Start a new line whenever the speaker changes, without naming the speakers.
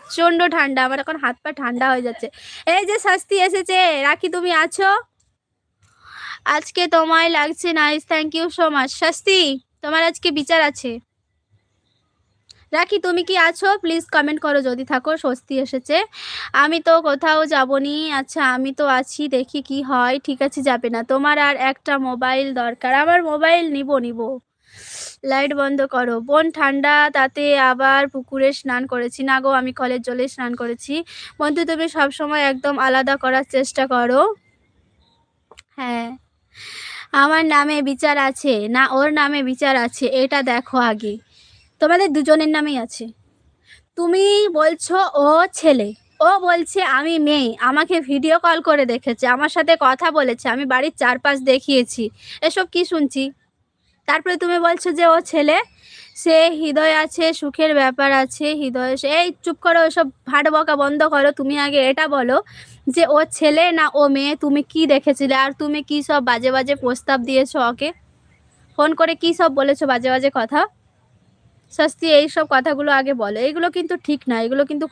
প্রচণ্ড ঠান্ডা, আমার এখন হাত পা ঠান্ডা হয়ে যাচ্ছে। এই যে শাস্তি এসেছে, রাখি তুমি আছো? আজকে তোমায় লাগছে nice, thank you so much. শাস্তি, তোমার আজকে বিচার আছে। রাখি তুমি কি আছো? প্লিজ কমেন্ট করো যদি থাকো। স্বস্তি এসেছে, আমি তো কোথাও যাবনি। আচ্ছা আমি তো আছি, দেখি কি হয়। ঠিক আছে, যাবে না। তোমার আর একটা মোবাইল দরকার। আমার মোবাইল নিব। লাইট বন্ধ করো। বোন ঠান্ডা, তাতে আবার পুকুরে স্নান করেছি। না গো, আমি কলের জলে স্নান করেছি। বন্ধু তুমি সবসময় একদম আলাদা করার চেষ্টা করো। হ্যাঁ, আমার নামে বিচার আছে না ওর নামে বিচার আছে, এটা দেখো আগে। তোমাদের দুজনের নামেই আছে। তুমি বলছো ও ছেলে, ও বলছে আমি মেয়ে। আমাকে ভিডিও কল করে দেখেছে, আমার সাথে কথা বলেছে, আমি বাড়ির চারপাশ দেখিয়েছি। এসব কি শুনছি? তারপরে তুমি বলছো যে ও ছেলে। সে হৃদয় আছে, সুখের ব্যাপার আছে হৃদয়। এই চুপ করো, এসব ভাট বকা বন্ধ করো। তুমি আগে এটা বলো যে ও ছেলে না ও মেয়ে, তুমি কি দেখেছিলে? আর তুমি কি সব বাজে বাজে প্রস্তাব দিয়েছো ওকে? ফোন করে কি সব বলেছো বাজে বাজে কথা? শাস্তি, এই সব কথাগুলো আগে বলো। এগুলো কিন্তু ঠিক না, এগুলো কিন্তু